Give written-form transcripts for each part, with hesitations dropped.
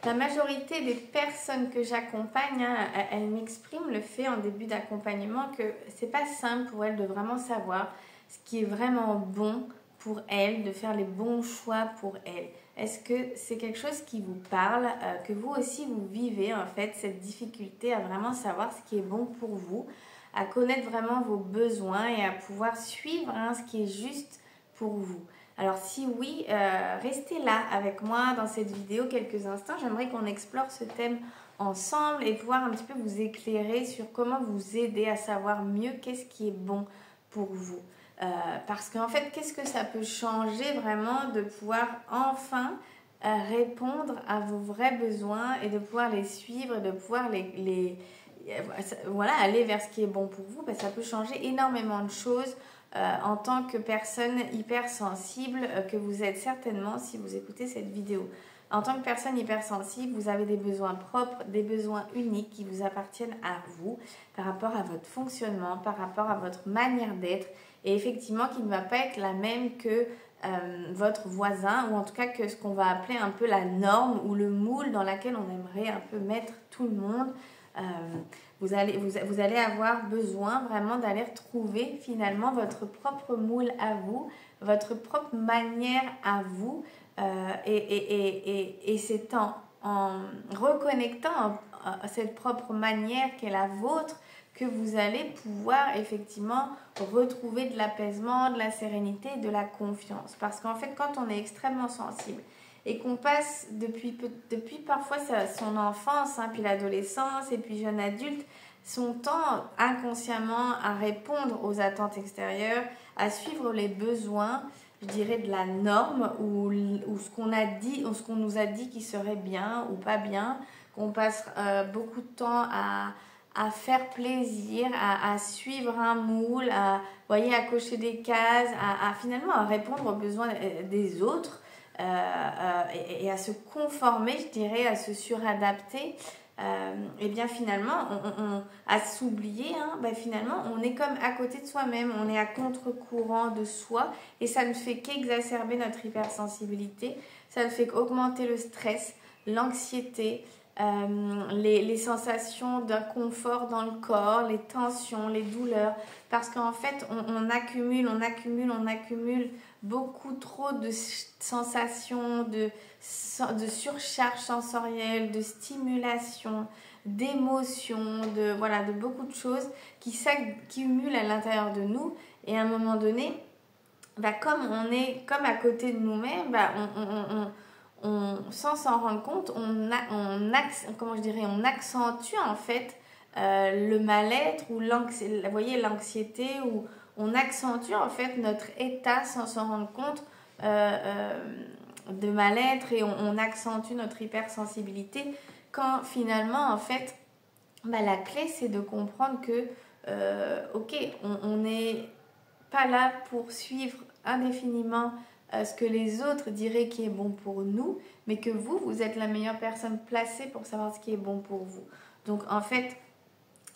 La majorité des personnes que j'accompagne, hein, elles m'expriment le fait en début d'accompagnement que c'est pas simple pour elles de vraiment savoir ce qui est vraiment bon pour elles, de faire les bons choix pour elles. Est-ce que c'est quelque chose qui vous parle, que vous aussi vous vivez en fait cette difficulté à vraiment savoir ce qui est bon pour vous, à connaître vraiment vos besoins et à pouvoir suivre hein, ce qui est juste pour vous? Alors si oui, restez là avec moi dans cette vidéo quelques instants. J'aimerais qu'on explore ce thème ensemble et pouvoir un petit peu vous éclairer sur comment vous aider à savoir mieux qu'est-ce qui est bon pour vous. Parce qu'en fait, qu'est-ce que ça peut changer vraiment de pouvoir enfin répondre à vos vrais besoins et de pouvoir les suivre, de pouvoir voilà, aller vers ce qui est bon pour vous. Ça peut changer énormément de choses en tant que personne hypersensible que vous êtes certainement si vous écoutez cette vidéo. En tant que personne hypersensible, vous avez des besoins propres, des besoins uniques qui vous appartiennent à vous par rapport à votre fonctionnement, par rapport à votre manière d'être et effectivement qui ne va pas être la même que votre voisin ou en tout cas que ce qu'on va appeler un peu la norme ou le moule dans laquelle on aimerait un peu mettre tout le monde. Vous allez avoir besoin vraiment d'aller retrouver finalement votre propre moule à vous, votre propre manière à vous et c'est en reconnectant à cette propre manière qui est la vôtre que vous allez pouvoir effectivement retrouver de l'apaisement, de la sérénité, de la confiance. Parce qu'en fait, quand on est extrêmement sensible et qu'on passe depuis parfois son enfance, hein, puis l'adolescence et puis jeune adulte, son temps inconsciemment à répondre aux attentes extérieures, à suivre les besoins, je dirais de la norme ou ce qu'on a dit ou ce qu'on nous a dit qui serait bien ou pas bien, qu'on passe beaucoup de temps à faire plaisir, à suivre un moule, à cocher des cases, finalement à répondre aux besoins des autres et à se conformer, je dirais, à se suradapter. Et bien finalement, à s'oublier, hein, finalement, on est comme à côté de soi-même, on est à contre-courant de soi et ça ne fait qu'exacerber notre hypersensibilité, ça ne fait qu'augmenter le stress, l'anxiété, les sensations d'inconfort dans le corps, les tensions, les douleurs, parce qu'en fait, on accumule beaucoup trop de sensations, de surcharge sensorielle, de stimulation, d'émotions, de beaucoup de choses qui s'accumulent à l'intérieur de nous. Et à un moment donné, comme on est comme à côté de nous-mêmes, sans s'en rendre compte, on accentue en fait le mal-être ou l'anxiété ou on accentue en fait notre état sans s'en rendre compte de mal-être et on accentue notre hypersensibilité quand finalement en fait la clé c'est de comprendre que ok, on n'est pas là pour suivre indéfiniment ce que les autres diraient qui est bon pour nous, mais que vous êtes la meilleure personne placée pour savoir ce qui est bon pour vous. Donc en fait,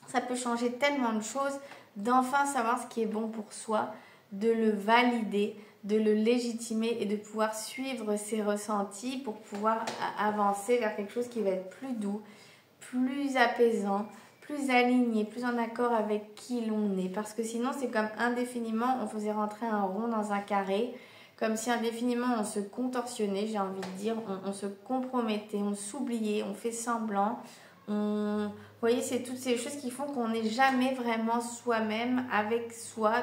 ça peut changer tellement de choses d'enfin savoir ce qui est bon pour soi, de le valider, de le légitimer et de pouvoir suivre ses ressentis pour pouvoir avancer vers quelque chose qui va être plus doux, plus apaisant, plus aligné, plus en accord avec qui l'on est. Parce que sinon, c'est comme indéfiniment, on faisait rentrer un rond dans un carré, comme si indéfiniment on se contorsionnait, j'ai envie de dire, on se compromettait, on s'oubliait, on fait semblant. Vous voyez, c'est toutes ces choses qui font qu'on n'est jamais vraiment soi-même, avec soi,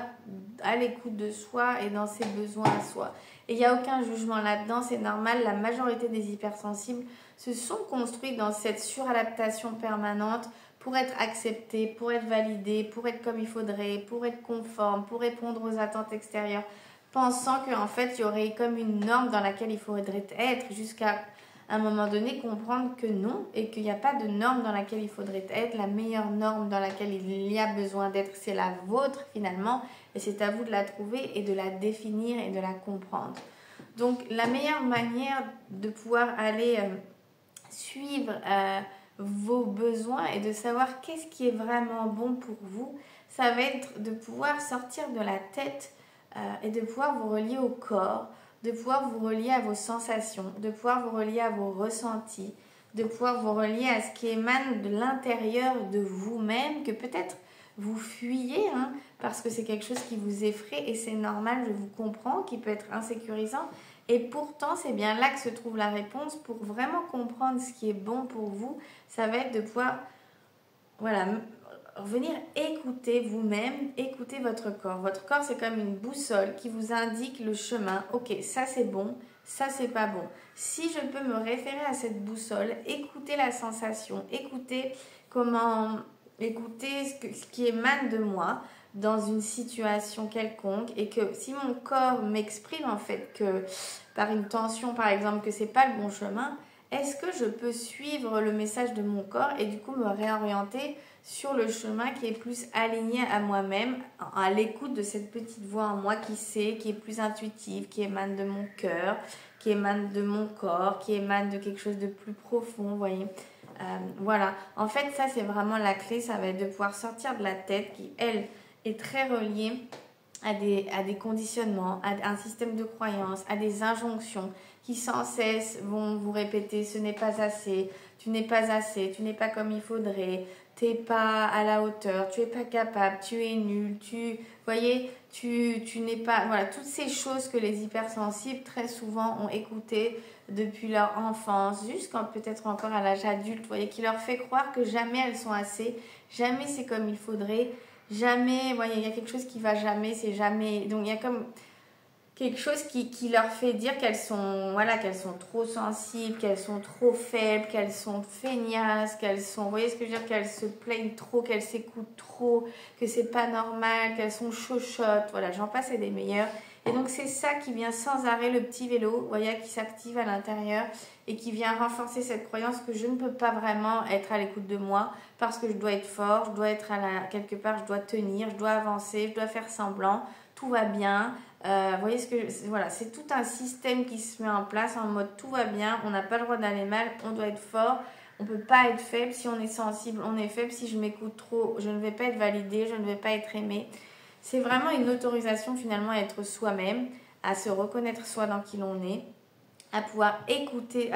à l'écoute de soi et dans ses besoins à soi. Et il n'y a aucun jugement là-dedans, c'est normal. La majorité des hypersensibles se sont construits dans cette suradaptation permanente pour être acceptés, pour être validés, pour être comme il faudrait, pour être conformes, pour répondre aux attentes extérieures, pensant qu'en fait, il y aurait comme une norme dans laquelle il faudrait être jusqu'à un moment donné comprendre que non et qu'il n'y a pas de norme dans laquelle il faudrait être. La meilleure norme dans laquelle il y a besoin d'être, c'est la vôtre finalement et c'est à vous de la trouver et de la définir et de la comprendre. Donc la meilleure manière de pouvoir aller suivre vos besoins et de savoir qu'est-ce qui est vraiment bon pour vous, ça va être de pouvoir sortir de la tête et de pouvoir vous relier au corps, de pouvoir vous relier à vos sensations, de pouvoir vous relier à vos ressentis, de pouvoir vous relier à ce qui émane de l'intérieur de vous-même, que peut-être vous fuyez, hein, parce que c'est quelque chose qui vous effraie et c'est normal, je vous comprends, qui peut être insécurisant. Et pourtant, c'est bien là que se trouve la réponse pour vraiment comprendre ce qui est bon pour vous. Ça va être de pouvoir, voilà, venir écouter vous-même, écouter votre corps. Votre corps, c'est comme une boussole qui vous indique le chemin. Ok, ça c'est bon, ça c'est pas bon. Si je peux me référer à cette boussole, écouter la sensation, écouter ce qui émane de moi dans une situation quelconque, et que si mon corps m'exprime en fait que par une tension par exemple que c'est pas le bon chemin, est-ce que je peux suivre le message de mon corps et du coup me réorienter sur le chemin qui est plus aligné à moi-même, à l'écoute de cette petite voix en moi qui sait, qui est plus intuitive, qui émane de mon cœur, qui émane de mon corps, qui émane de quelque chose de plus profond, vous voyez. Voilà, en fait ça c'est vraiment la clé, ça va être de pouvoir sortir de la tête qui elle est très reliée à des conditionnements, à un système de croyances, à des injonctions qui sans cesse vont vous répéter ce n'est pas assez, tu n'es pas assez, tu n'es pas comme il faudrait, tu n'es pas à la hauteur, tu n'es pas capable, tu es nul, voyez, tu n'es pas, voilà, toutes ces choses que les hypersensibles très souvent ont écoutées depuis leur enfance, jusqu'à peut-être encore à l'âge adulte, vous voyez, qui leur fait croire que jamais elles sont assez, jamais c'est comme il faudrait, jamais, vous voyez, il y a quelque chose qui va jamais, c'est jamais, donc il y a comme quelque chose qui leur fait dire qu'elles sont, voilà, qu'elles sont trop sensibles, qu'elles sont trop faibles, qu'elles sont feignasses, qu'elles sont, vous voyez ce que je veux dire, qu'elles se plaignent trop, qu'elles s'écoutent trop, que c'est pas normal, qu'elles sont chochottes, voilà, j'en passe et des meilleurs. Et donc c'est ça qui vient sans arrêt, le petit vélo, vous voyez, qui s'active à l'intérieur et qui vient renforcer cette croyance que je ne peux pas vraiment être à l'écoute de moi parce que je dois être fort, je dois être quelque part, je dois tenir, je dois avancer, je dois faire semblant, tout va bien. Vous voyez ce que voilà, c'est tout un système qui se met en place en mode tout va bien, on n'a pas le droit d'aller mal, on doit être fort, on ne peut pas être faible, si on est sensible, on est faible, si je m'écoute trop, je ne vais pas être validée, je ne vais pas être aimée. C'est vraiment une autorisation finalement à être soi-même, à se reconnaître soi dans qui l'on est, à pouvoir écouter,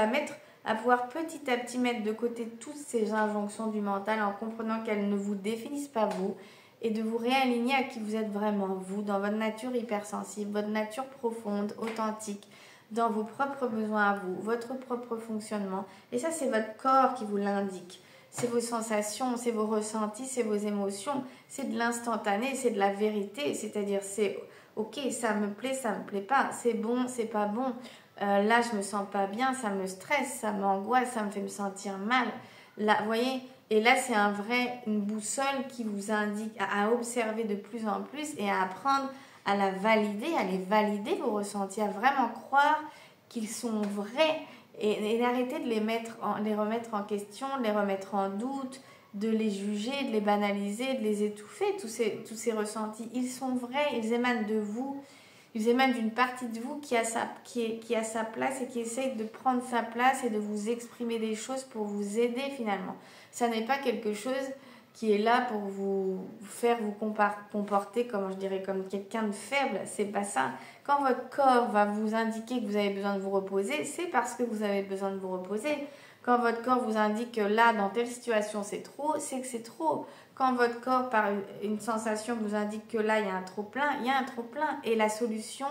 à pouvoir petit à petit mettre de côté toutes ces injonctions du mental en comprenant qu'elles ne vous définissent pas vous, et de vous réaligner à qui vous êtes vraiment, vous, dans votre nature hypersensible, votre nature profonde, authentique, dans vos propres besoins à vous, votre propre fonctionnement. Et ça, c'est votre corps qui vous l'indique. C'est vos sensations, c'est vos ressentis, c'est vos émotions, c'est de l'instantané, c'est de la vérité. C'est-à-dire, c'est ok, ça me plaît pas, c'est bon, c'est pas bon. Là, je me sens pas bien, ça me stresse, ça m'angoisse, ça me fait me sentir mal. Là, vous voyez. Et là, c'est une boussole qui vous indique à observer de plus en plus et à apprendre à la valider, à les valider, vos ressentis, à vraiment croire qu'ils sont vrais et d'arrêter de les remettre en question, de les remettre en doute, de les juger, de les banaliser, de les étouffer, tous ces ressentis. Ils sont vrais, ils émanent de vous. Ils émanent d'une partie de vous qui a sa place et qui essaye de prendre sa place et de vous exprimer des choses pour vous aider finalement. Ça n'est pas quelque chose qui est là pour vous faire vous comporter comme, je dirais, comme quelqu'un de faible. C'est pas ça. Quand votre corps va vous indiquer que vous avez besoin de vous reposer, c'est parce que vous avez besoin de vous reposer. Quand votre corps vous indique que là, dans telle situation, c'est trop, c'est que c'est trop. Quand votre corps, par une sensation, vous indique que là, il y a un trop-plein, il y a un trop-plein. Et la solution,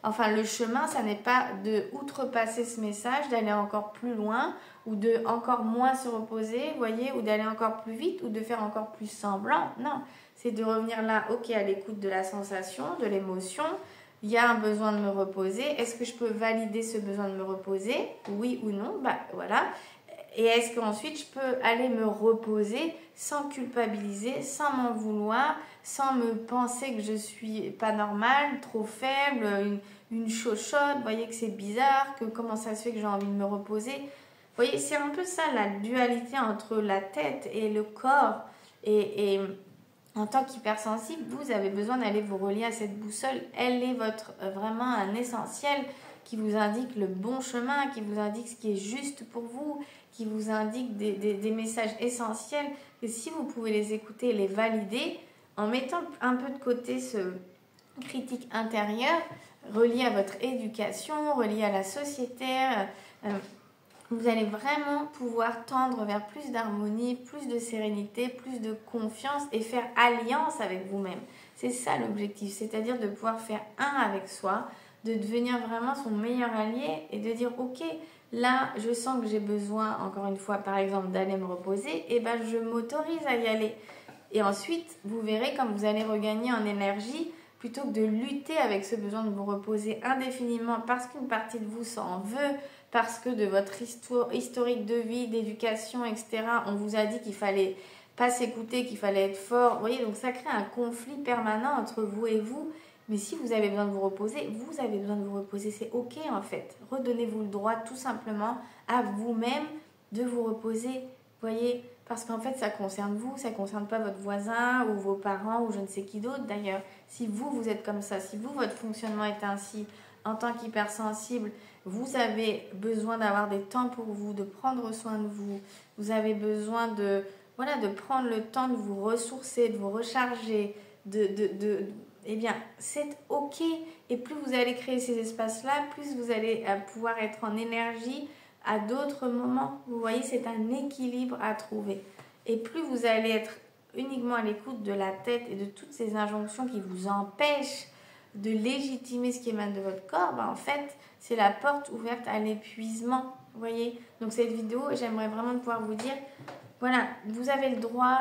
enfin le chemin, ça n'est pas de outrepasser ce message, d'aller encore plus loin ou de encore moins se reposer, vous voyez, ou d'aller encore plus vite ou de faire encore plus semblant. Non, c'est de revenir là, ok, à l'écoute de la sensation, de l'émotion. Il y a un besoin de me reposer. Est-ce que je peux valider ce besoin de me reposer? Oui ou non? Bah voilà. Et est-ce qu'ensuite je peux aller me reposer sans culpabiliser, sans m'en vouloir, sans me penser que je suis pas normale, trop faible, une chochotte, vous voyez que c'est bizarre, que comment ça se fait que j'ai envie de me reposer. Vous voyez, c'est un peu ça la dualité entre la tête et le corps. Et en tant qu'hypersensible, vous avez besoin d'aller vous relier à cette boussole. Elle est vraiment un essentiel qui vous indique le bon chemin, qui vous indique ce qui est juste pour vous, qui vous indique des messages essentiels, que si vous pouvez les écouter et les valider, en mettant un peu de côté ce critique intérieur, relié à votre éducation, relié à la société, vous allez vraiment pouvoir tendre vers plus d'harmonie, plus de sérénité, plus de confiance et faire alliance avec vous-même. C'est ça l'objectif, c'est-à-dire de pouvoir faire un avec soi, de devenir vraiment son meilleur allié et de dire ok, là je sens que j'ai besoin, encore une fois par exemple, d'aller me reposer, et ben je m'autorise à y aller. Et ensuite, vous verrez comme vous allez regagner en énergie plutôt que de lutter avec ce besoin de vous reposer indéfiniment parce qu'une partie de vous s'en veut, parce que de votre historique de vie, d'éducation, etc., on vous a dit qu'il fallait pas s'écouter, qu'il fallait être fort. Vous voyez, donc ça crée un conflit permanent entre vous et vous. Mais si vous avez besoin de vous reposer, vous avez besoin de vous reposer. C'est ok en fait. Redonnez-vous le droit tout simplement à vous-même de vous reposer. Vous voyez, parce qu'en fait, ça concerne vous, ça ne concerne pas votre voisin ou vos parents ou je ne sais qui d'autre d'ailleurs. Si vous, vous êtes comme ça, si vous, votre fonctionnement est ainsi, en tant qu'hypersensible, vous avez besoin d'avoir des temps pour vous, de prendre soin de vous. Vous avez besoin de prendre le temps de vous ressourcer, de vous recharger, eh bien, c'est ok. Et plus vous allez créer ces espaces-là, plus vous allez pouvoir être en énergie à d'autres moments. Vous voyez, c'est un équilibre à trouver. Et plus vous allez être uniquement à l'écoute de la tête et de toutes ces injonctions qui vous empêchent de légitimer ce qui émane de votre corps, en fait, c'est la porte ouverte à l'épuisement. Vous voyez, donc cette vidéo, j'aimerais vraiment pouvoir vous dire, voilà, vous avez le droit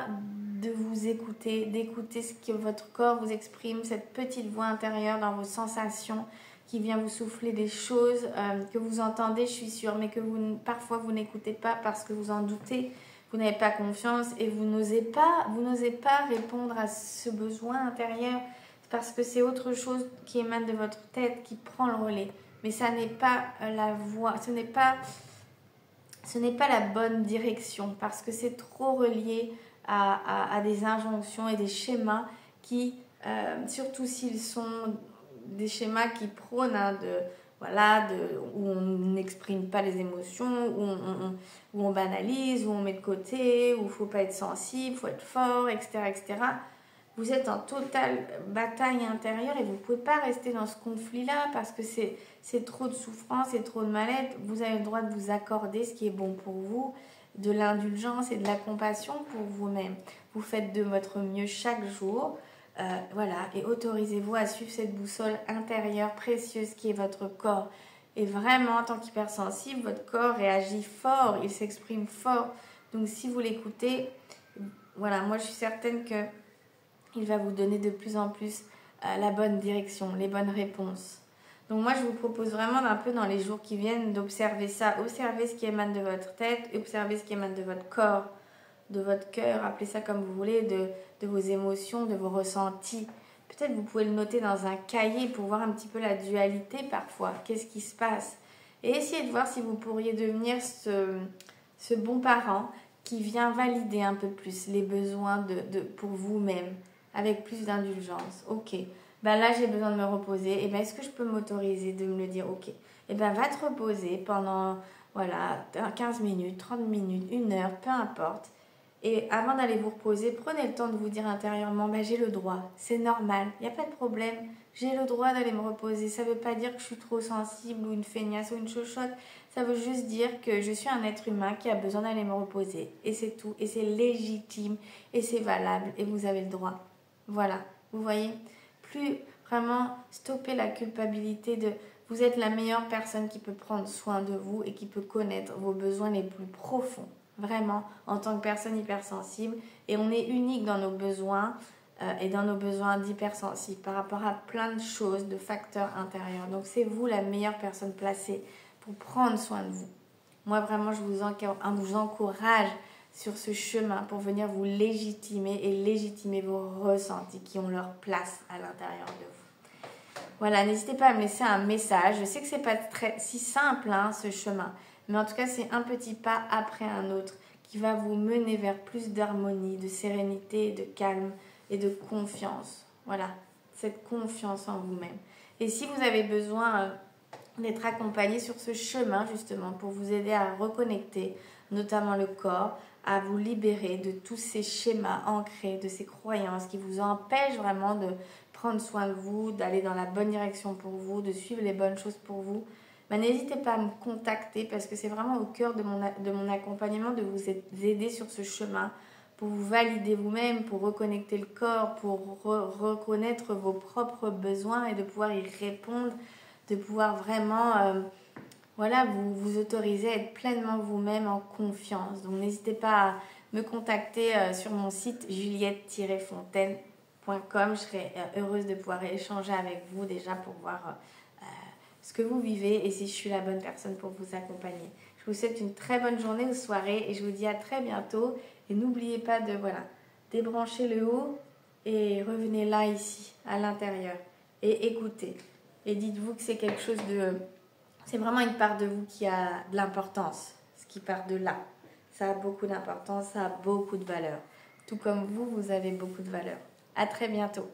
de vous écouter, d'écouter ce que votre corps vous exprime, cette petite voix intérieure dans vos sensations qui vient vous souffler des choses que vous entendez, je suis sûre, mais que parfois vous n'écoutez pas parce que vous en doutez, vous n'avez pas confiance et vous n'osez pas répondre à ce besoin intérieur parce que c'est autre chose qui émane de votre tête, qui prend le relais. Mais ça n'est pas la voie, ce n'est pas la bonne direction parce que c'est trop relié à des injonctions et des schémas qui, surtout s'ils sont des schémas qui prônent où on n'exprime pas les émotions, où on banalise, où on met de côté, où il ne faut pas être sensible, il faut être fort, etc., etc. Vous êtes en totale bataille intérieure et vous ne pouvez pas rester dans ce conflit-là parce que c'est trop de souffrance et trop de mal-être. Vous avez le droit de vous accorder ce qui est bon pour vous, de l'indulgence et de la compassion pour vous-même. Vous faites de votre mieux chaque jour. Et autorisez-vous à suivre cette boussole intérieure précieuse qui est votre corps. Et vraiment, en tant qu'hypersensible, votre corps réagit fort, il s'exprime fort. Donc si vous l'écoutez, voilà, moi je suis certaine que il va vous donner de plus en plus la bonne direction, les bonnes réponses. Donc moi, je vous propose vraiment un peu dans les jours qui viennent d'observer ça. Observez ce qui émane de votre tête, observez ce qui émane de votre corps, de votre cœur, appelez ça comme vous voulez, de vos émotions, de vos ressentis. Peut-être vous pouvez le noter dans un cahier pour voir un petit peu la dualité parfois. Qu'est-ce qui se passe? Et essayez de voir si vous pourriez devenir ce bon parent qui vient valider un peu plus les besoins pour vous-même, avec plus d'indulgence. Ok, là j'ai besoin de me reposer. Et est-ce que je peux m'autoriser de me le dire? Ok, va te reposer pendant 15 minutes, 30 minutes, 1 heure, peu importe. Et avant d'aller vous reposer, prenez le temps de vous dire intérieurement, j'ai le droit, c'est normal, il n'y a pas de problème, j'ai le droit d'aller me reposer. Ça ne veut pas dire que je suis trop sensible ou une feignasse ou une chochotte, ça veut juste dire que je suis un être humain qui a besoin d'aller me reposer. Et c'est tout, et c'est légitime, et c'est valable, et vous avez le droit. Voilà, vous voyez, plus vraiment stopper la culpabilité de... Vous êtes la meilleure personne qui peut prendre soin de vous et qui peut connaître vos besoins les plus profonds. Vraiment, en tant que personne hypersensible. Et on est unique dans nos besoins et dans nos besoins d'hypersensible par rapport à plein de choses, de facteurs intérieurs. Donc, c'est vous la meilleure personne placée pour prendre soin de vous. Moi, vraiment, je vous encourage sur ce chemin pour venir vous légitimer et légitimer vos ressentis qui ont leur place à l'intérieur de vous. Voilà, n'hésitez pas à me laisser un message. Je sais que c'est pas si simple ce chemin, mais en tout cas c'est un petit pas après un autre qui va vous mener vers plus d'harmonie, de sérénité, de calme et de confiance. Voilà, cette confiance en vous-même. Et si vous avez besoin d'être accompagné sur ce chemin justement pour vous aider à reconnecter, notamment le corps, à vous libérer de tous ces schémas ancrés, de ces croyances qui vous empêchent vraiment de prendre soin de vous, d'aller dans la bonne direction pour vous, de suivre les bonnes choses pour vous, n'hésitez pas à me contacter parce que c'est vraiment au cœur de mon accompagnement de vous aider sur ce chemin pour vous valider vous-même, pour reconnecter le corps, pour reconnaître vos propres besoins et de pouvoir y répondre, de pouvoir vraiment vous autoriser à être pleinement vous-même en confiance. Donc n'hésitez pas à me contacter sur mon site juliette-fontaine.com. Je serai heureuse de pouvoir échanger avec vous déjà pour voir ce que vous vivez et si je suis la bonne personne pour vous accompagner. Je vous souhaite une très bonne journée ou soirée et je vous dis à très bientôt. Et n'oubliez pas de débrancher le haut et revenez là, ici, à l'intérieur. Et écoutez. Et dites-vous que c'est quelque chose de... C'est vraiment une part de vous qui a de l'importance. Ce qui part de là. Ça a beaucoup d'importance, ça a beaucoup de valeur. Tout comme vous, vous avez beaucoup de valeur. À très bientôt.